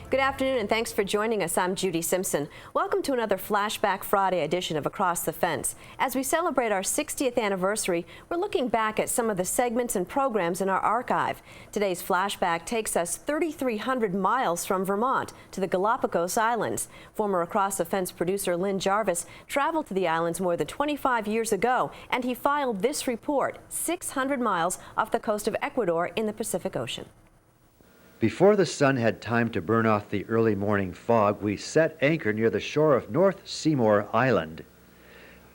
Good afternoon and thanks for joining us. I'm Judy Simpson. Welcome to another Flashback Friday edition of Across the Fence. As we celebrate our 60th anniversary, we're looking back at some of the segments and programs in our archive. Today's Flashback takes us 3,300 miles from Vermont to the Galapagos Islands. Former Across the Fence producer Lynn Jarvis traveled to the islands more than 25 years ago, and he filed this report 600 miles off the coast of Ecuador in the Pacific Ocean. Before the sun had time to burn off the early morning fog, we set anchor near the shore of North Seymour Island.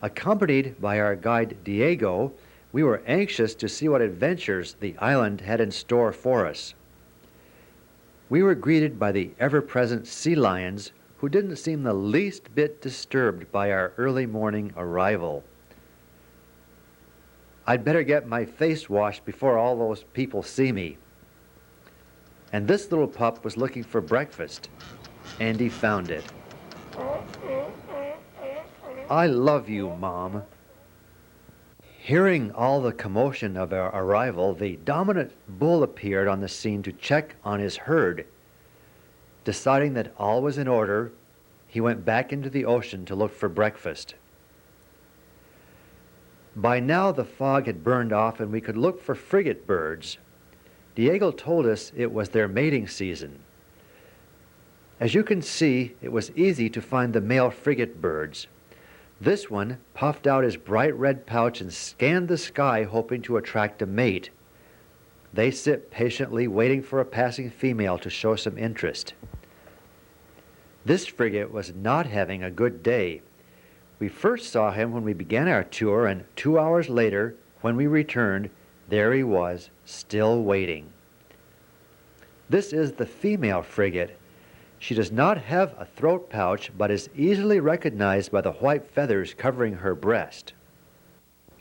Accompanied by our guide Diego, we were anxious to see what adventures the island had in store for us. We were greeted by the ever-present sea lions, who didn't seem the least bit disturbed by our early morning arrival. I'd better get my face washed before all those people see me. And this little pup was looking for breakfast, and he found it. I love you, Mom. Hearing all the commotion of our arrival, the dominant bull appeared on the scene to check on his herd. Deciding that all was in order, he went back into the ocean to look for breakfast. By now the fog had burned off and we could look for frigate birds. Diego told us it was their mating season. As you can see, it was easy to find the male frigate birds. This one puffed out his bright red pouch and scanned the sky, hoping to attract a mate. They sit patiently waiting for a passing female to show some interest. This frigate was not having a good day. We first saw him when we began our tour, and 2 hours later, when we returned, there he was, still waiting. This is the female frigate. She does not have a throat pouch, but is easily recognized by the white feathers covering her breast.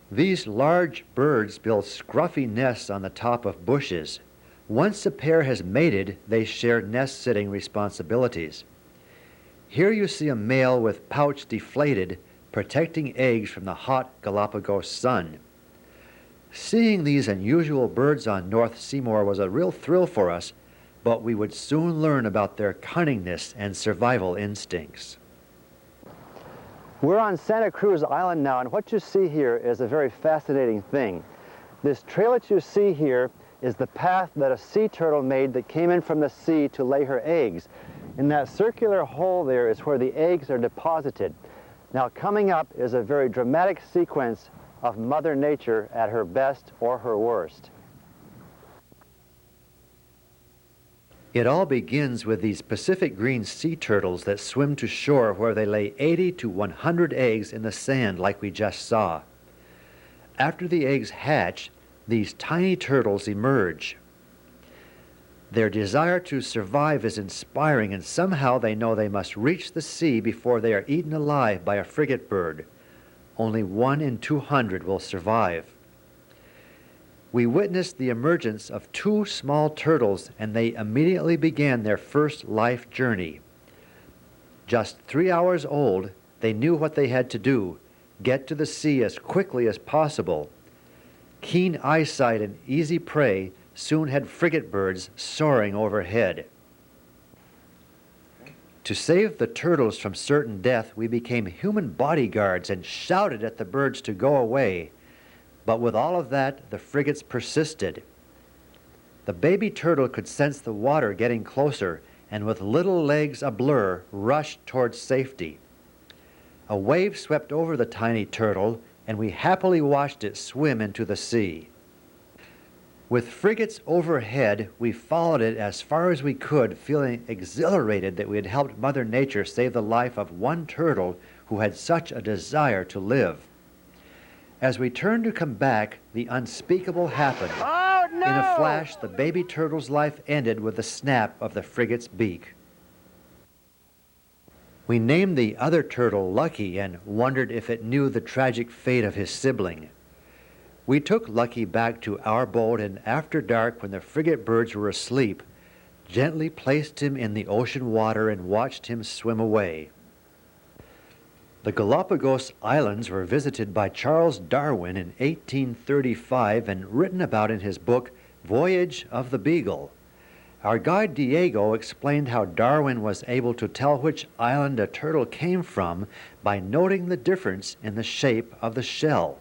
These large birds build scruffy nests on the top of bushes. Once a pair has mated, they share nest-sitting responsibilities. Here you see a male with pouch deflated, protecting eggs from the hot Galapagos sun. Seeing these unusual birds on North Seymour was a real thrill for us, but we would soon learn about their cunningness and survival instincts. We're on Santa Cruz Island now, and what you see here is a very fascinating thing. This trail that you see here is the path that a sea turtle made that came in from the sea to lay her eggs. In that circular hole there is where the eggs are deposited. Now coming up is a very dramatic sequence of Mother Nature at her best or her worst. It all begins with these Pacific green sea turtles that swim to shore, where they lay 80 to 100 eggs in the sand like we just saw. After the eggs hatch, these tiny turtles emerge. Their desire to survive is inspiring, and somehow they know they must reach the sea before they are eaten alive by a frigate bird. Only 1 in 200 will survive. We witnessed the emergence of 2 small turtles, and they immediately began their first life journey. Just 3 hours old, they knew what they had to do: get to the sea as quickly as possible. Keen eyesight and easy prey soon had frigate birds soaring overhead. To save the turtles from certain death, we became human bodyguards and shouted at the birds to go away. But with all of that, the frigates persisted. The baby turtle could sense the water getting closer, and with little legs ablur, rushed towards safety. A wave swept over the tiny turtle, and we happily watched it swim into the sea. With frigates overhead, we followed it as far as we could, feeling exhilarated that we had helped Mother Nature save the life of one turtle who had such a desire to live. As we turned to come back, the unspeakable happened. Oh, no! In a flash, the baby turtle's life ended with the snap of the frigate's beak. We named the other turtle Lucky and wondered if it knew the tragic fate of his sibling. We took Lucky back to our boat and after dark, when the frigate birds were asleep, gently placed him in the ocean water and watched him swim away. The Galapagos Islands were visited by Charles Darwin in 1835 and written about in his book, Voyage of the Beagle. Our guide Diego explained how Darwin was able to tell which island a turtle came from by noting the difference in the shape of the shell.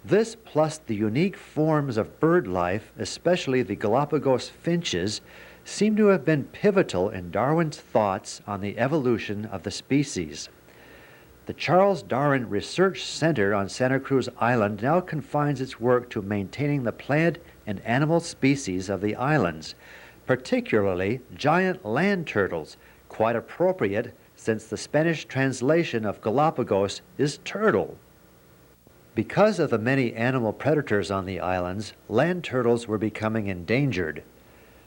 This, plus the unique forms of bird life, especially the Galapagos finches, seem to have been pivotal in Darwin's thoughts on the evolution of the species. The Charles Darwin Research Center on Santa Cruz Island now confines its work to maintaining the plant and animal species of the islands, particularly giant land turtles, quite appropriate since the Spanish translation of Galapagos is turtle. Because of the many animal predators on the islands, land turtles were becoming endangered.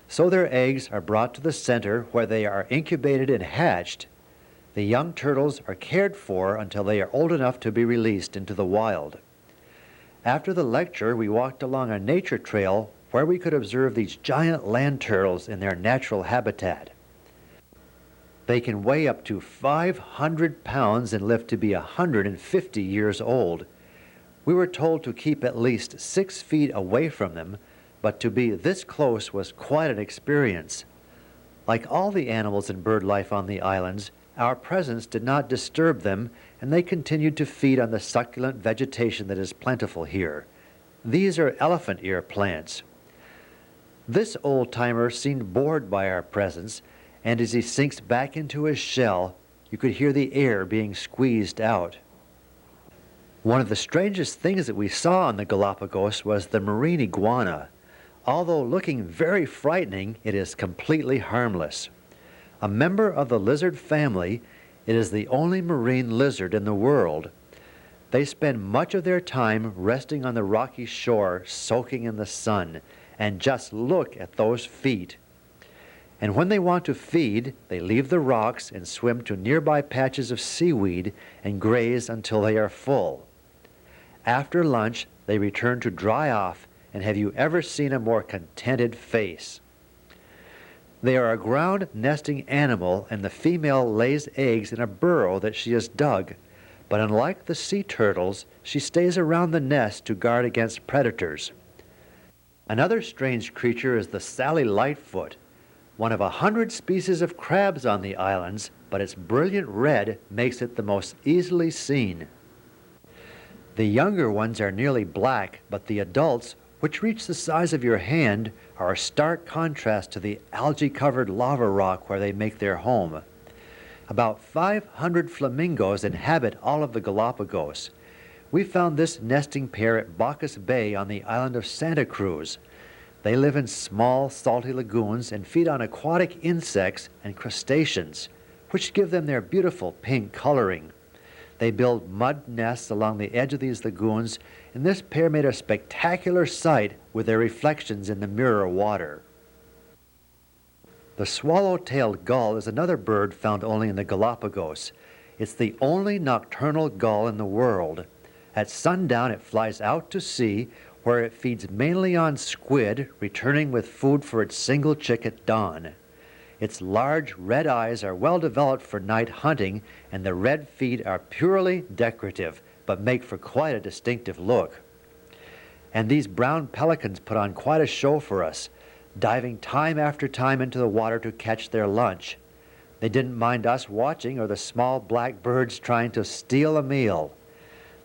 So their eggs are brought to the center where they are incubated and hatched. The young turtles are cared for until they are old enough to be released into the wild. After the lecture, we walked along a nature trail where we could observe these giant land turtles in their natural habitat. They can weigh up to 500 pounds and live to be 150 years old. We were told to keep at least 6 feet away from them, but to be this close was quite an experience. Like all the animals and bird life on the islands, our presence did not disturb them, and they continued to feed on the succulent vegetation that is plentiful here. These are elephant ear plants. This old-timer seemed bored by our presence, and as he sinks back into his shell, you could hear the air being squeezed out. One of the strangest things that we saw on the Galapagos was the marine iguana. Although looking very frightening, it is completely harmless. A member of the lizard family, it is the only marine lizard in the world. They spend much of their time resting on the rocky shore, soaking in the sun, and just look at those feet. And when they want to feed, they leave the rocks and swim to nearby patches of seaweed and graze until they are full. After lunch, they return to dry off, and have you ever seen a more contented face? They are a ground nesting animal, and the female lays eggs in a burrow that she has dug. But unlike the sea turtles, she stays around the nest to guard against predators. Another strange creature is the Sally Lightfoot, one of 100 species of crabs on the islands, but its brilliant red makes it the most easily seen. The younger ones are nearly black, but the adults, which reach the size of your hand, are a stark contrast to the algae-covered lava rock where they make their home. About 500 flamingos inhabit all of the Galapagos. We found this nesting pair at Bacchus Bay on the island of Santa Cruz. They live in small, salty lagoons and feed on aquatic insects and crustaceans, which give them their beautiful pink coloring. They build mud nests along the edge of these lagoons, and this pair made a spectacular sight with their reflections in the mirror water. The swallow-tailed gull is another bird found only in the Galapagos. It's the only nocturnal gull in the world. At sundown, it flies out to sea, where it feeds mainly on squid, returning with food for its single chick at dawn. Its large red eyes are well developed for night hunting, and the red feet are purely decorative, but make for quite a distinctive look. And these brown pelicans put on quite a show for us, diving time after time into the water to catch their lunch. They didn't mind us watching or the small black birds trying to steal a meal.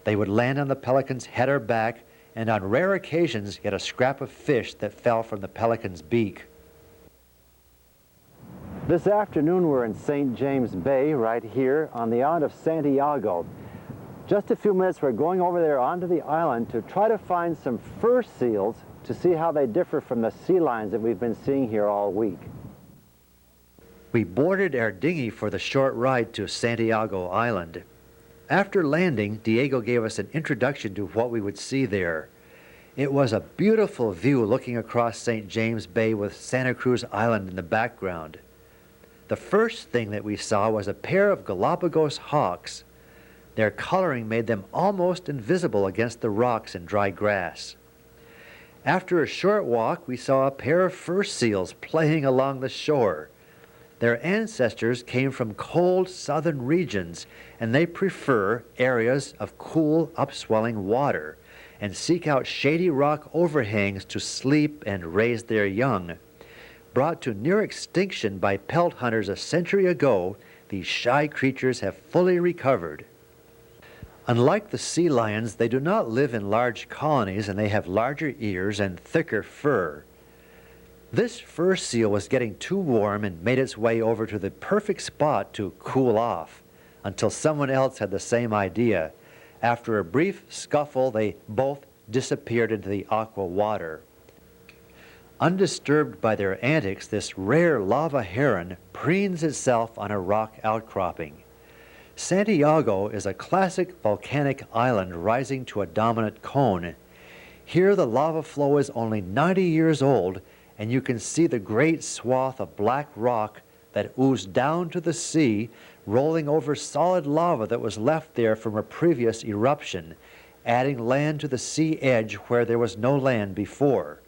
They would land on the pelican's head or back, and on rare occasions get a scrap of fish that fell from the pelican's beak. This afternoon we're in St. James Bay, right here on the island of Santiago. Just a few minutes, we're going over there onto the island to try to find some fur seals to see how they differ from the sea lions that we've been seeing here all week. We boarded our dinghy for the short ride to Santiago Island. After landing, Diego gave us an introduction to what we would see there. It was a beautiful view looking across St. James Bay with Santa Cruz Island in the background. The first thing that we saw was a pair of Galapagos hawks. Their coloring made them almost invisible against the rocks and dry grass. After a short walk, we saw a pair of fur seals playing along the shore. Their ancestors came from cold southern regions, and they prefer areas of cool, upswelling water and seek out shady rock overhangs to sleep and raise their young. Brought to near extinction by pelt hunters a century ago, these shy creatures have fully recovered. Unlike the sea lions, they do not live in large colonies, and they have larger ears and thicker fur. This fur seal was getting too warm and made its way over to the perfect spot to cool off, until someone else had the same idea. After a brief scuffle, they both disappeared into the aqua water. Undisturbed by their antics, this rare lava heron preens itself on a rock outcropping. Santiago is a classic volcanic island rising to a dominant cone. Here the lava flow is only 90 years old, and you can see the great swath of black rock that oozed down to the sea, rolling over solid lava that was left there from a previous eruption, adding land to the sea edge where there was no land before.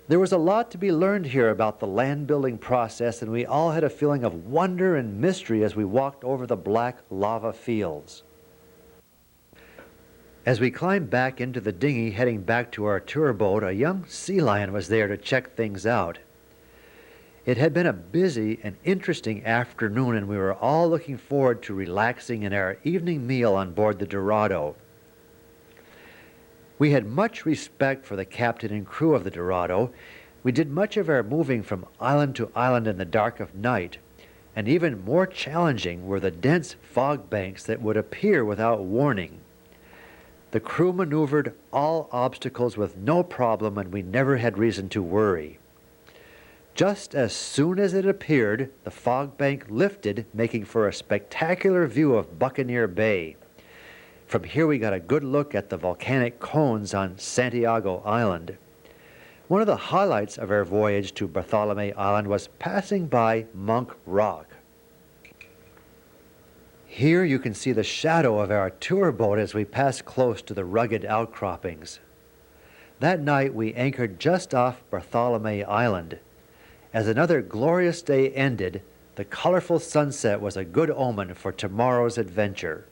There was a lot to be learned here about the land-building process, and we all had a feeling of wonder and mystery as we walked over the black lava fields. As we climbed back into the dinghy heading back to our tour boat, a young sea lion was there to check things out. It had been a busy and interesting afternoon, and we were all looking forward to relaxing in our evening meal on board the Dorado. We had much respect for the captain and crew of the Dorado. We did much of our moving from island to island in the dark of night, and even more challenging were the dense fog banks that would appear without warning. The crew maneuvered all obstacles with no problem, and we never had reason to worry. Just as soon as it appeared, the fog bank lifted, making for a spectacular view of Buccaneer Bay. From here we got a good look at the volcanic cones on Santiago Island. One of the highlights of our voyage to Bartholomew Island was passing by Monk Rock. Here you can see the shadow of our tour boat as we pass close to the rugged outcroppings. That night we anchored just off Bartholomew Island. As another glorious day ended, the colorful sunset was a good omen for tomorrow's adventure.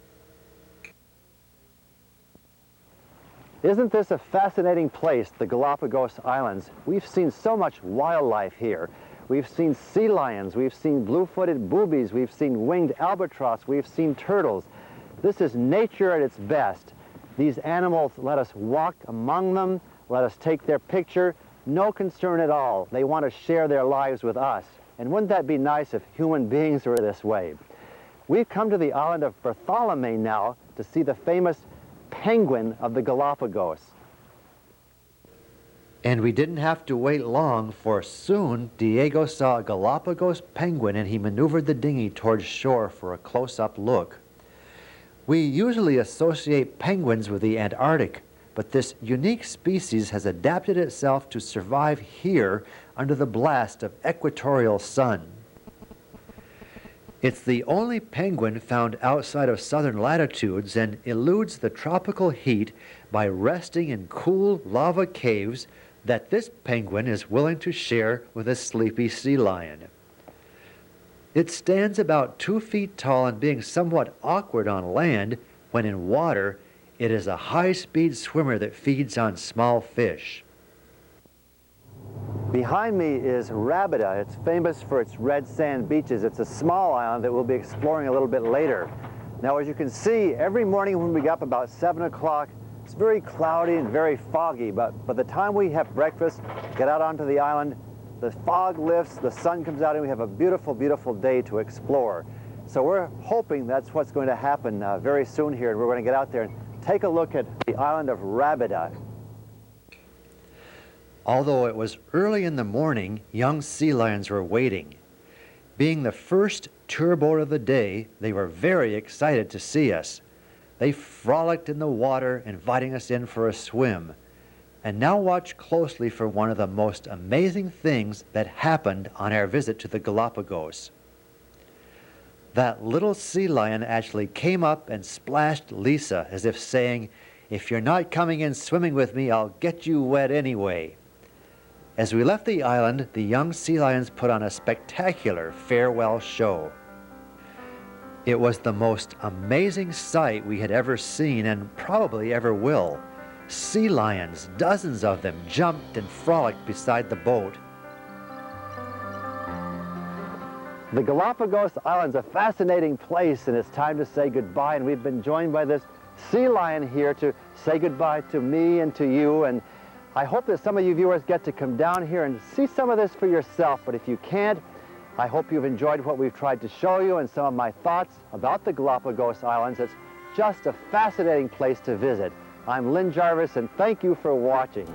Isn't this a fascinating place, the Galapagos Islands? We've seen so much wildlife here. We've seen sea lions, we've seen blue-footed boobies, we've seen winged albatross, we've seen turtles. This is nature at its best. These animals let us walk among them, let us take their picture, no concern at all. They want to share their lives with us. And wouldn't that be nice if human beings were this way? We've come to the island of Bartholomew now to see the famous penguin of the Galapagos. And we didn't have to wait long, for soon Diego saw a Galapagos penguin and he maneuvered the dinghy towards shore for a close-up look. We usually associate penguins with the Antarctic, but this unique species has adapted itself to survive here under the blast of equatorial sun. It's the only penguin found outside of southern latitudes and eludes the tropical heat by resting in cool lava caves that this penguin is willing to share with a sleepy sea lion. It stands about 2 feet tall, and being somewhat awkward on land, when in water, it is a high-speed swimmer that feeds on small fish. Behind me is Rabida. It's famous for its red sand beaches. It's a small island that we'll be exploring a little bit later. Now, as you can see, every morning when we get up about 7 o'clock, it's very cloudy and very foggy, but by the time we have breakfast, get out onto the island, the fog lifts, the sun comes out, and we have a beautiful, beautiful day to explore. So we're hoping that's what's going to happen very soon here, and we're going to get out there and take a look at the island of Rabida. Although it was early in the morning, young sea lions were waiting. Being the first tour boat of the day, they were very excited to see us. They frolicked in the water, inviting us in for a swim. And now watch closely for one of the most amazing things that happened on our visit to the Galapagos. That little sea lion actually came up and splashed Lisa as if saying, "If you're not coming in swimming with me, I'll get you wet anyway." As we left the island, the young sea lions put on a spectacular farewell show. It was the most amazing sight we had ever seen and probably ever will. Sea lions, dozens of them, jumped and frolicked beside the boat. The Galapagos Island's a fascinating place, and it's time to say goodbye, and we've been joined by this sea lion here to say goodbye to me and to you, and I hope that some of you viewers get to come down here and see some of this for yourself, but if you can't, I hope you've enjoyed what we've tried to show you and some of my thoughts about the Galapagos Islands. It's just a fascinating place to visit. I'm Lynn Jarvis, and thank you for watching.